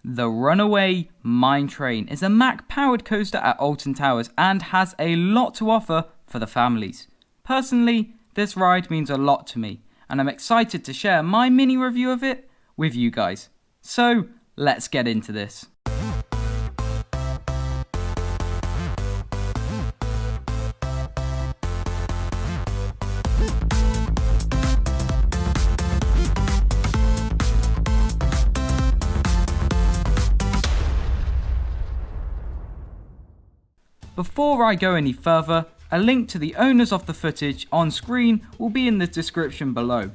The Runaway Mine Train is a Mac-powered coaster at Alton Towers and has a lot to offer for the families. Personally, this ride means a lot to me, and I'm excited to share my mini review of it with you guys. So, let's get into this. Before I go any further, a link to the owners of the footage on screen will be in the description below.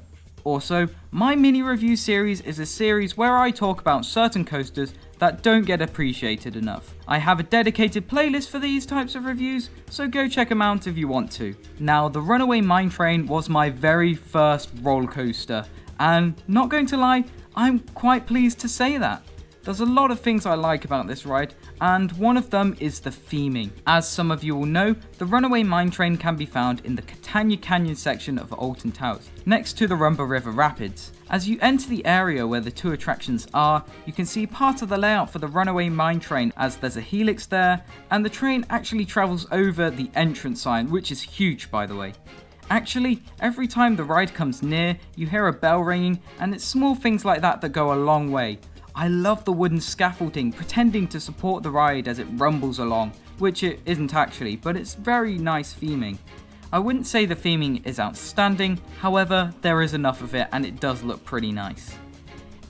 Also, my mini review series is a series where I talk about certain coasters that don't get appreciated enough. I have a dedicated playlist for these types of reviews, so go check them out if you want to. Now, the Runaway Mine Train was my very first roller coaster, and not going to lie, I'm quite pleased to say that. There's a lot of things I like about this ride, and one of them is the theming. As some of you will know, the Runaway Mine Train can be found in the Katanga Canyon section of Alton Towers, next to the Rumba River Rapids. As you enter the area where the two attractions are, you can see part of the layout for the Runaway Mine Train, as there's a helix there, and the train actually travels over the entrance sign, which is huge by the way. Actually, every time the ride comes near, you hear a bell ringing, and it's small things like that that go a long way. I love the wooden scaffolding pretending to support the ride as it rumbles along, which it isn't actually, but it's very nice theming. I wouldn't say the theming is outstanding, however, there is enough of it and it does look pretty nice.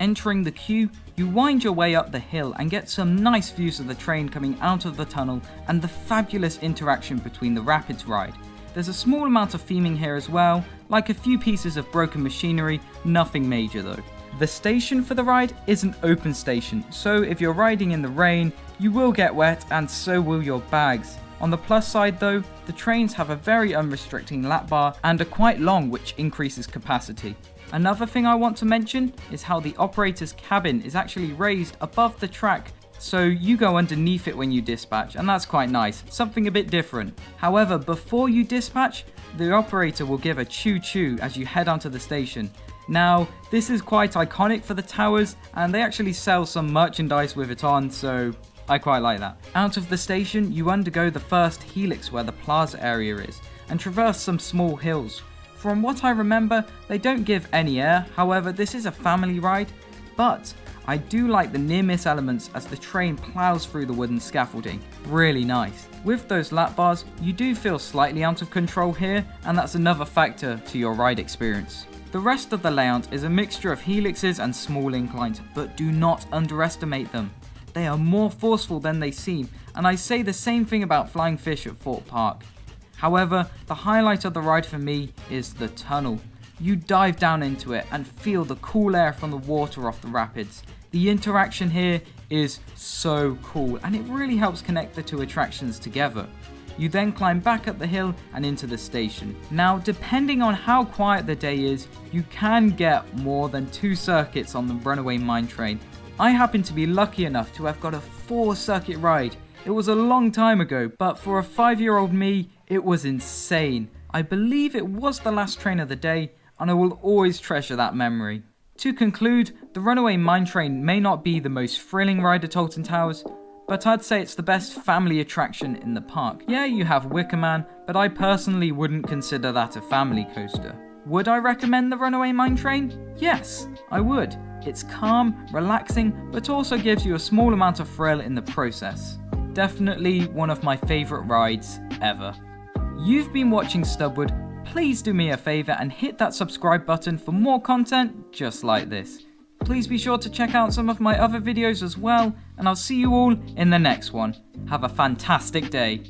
Entering the queue, you wind your way up the hill and get some nice views of the train coming out of the tunnel and the fabulous interaction between the Rapids ride. There's a small amount of theming here as well, like a few pieces of broken machinery, nothing major though. The station for the ride is an open station, so if you're riding in the rain, you will get wet and so will your bags. On the plus side though, the trains have a very unrestricting lap bar and are quite long, which increases capacity. Another thing I want to mention is how the operator's cabin is actually raised above the track, so you go underneath it when you dispatch, and that's quite nice, something a bit different. However, before you dispatch, the operator will give a choo-choo as you head onto the station. Now, this is quite iconic for the towers, and they actually sell some merchandise with it on, so I quite like that. Out of the station, you undergo the first helix where the plaza area is, and traverse some small hills. From what I remember, they don't give any air, however this is a family ride, but I do like the near miss elements as the train plows through the wooden scaffolding. Really nice. With those lap bars, you do feel slightly out of control here, and that's another factor to your ride experience. The rest of the layout is a mixture of helixes and small inclines, but do not underestimate them. They are more forceful than they seem, and I say the same thing about Flying Fish at Fort Park. However, the highlight of the ride for me is the tunnel. You dive down into it and feel the cool air from the water off the rapids. The interaction here is so cool, and it really helps connect the two attractions together. You then climb back up the hill and into the station. Now, depending on how quiet the day is, you can get more than 2 circuits on the Runaway Mine Train. I happen to be lucky enough to have got a 4-circuit ride. It was a long time ago, but for a 5-year-old me, it was insane. I believe it was the last train of the day, and I will always treasure that memory. To conclude, the Runaway Mine Train may not be the most thrilling ride at Alton Towers, but I'd say it's the best family attraction in the park. Yeah, you have Wicker Man, but I personally wouldn't consider that a family coaster. Would I recommend the Runaway Mine Train? Yes, I would. It's calm, relaxing, but also gives you a small amount of thrill in the process. Definitely one of my favourite rides ever. You've been watching Stubwood. Please do me a favour and hit that subscribe button for more content just like this. Please be sure to check out some of my other videos as well, and I'll see you all in the next one. Have a fantastic day.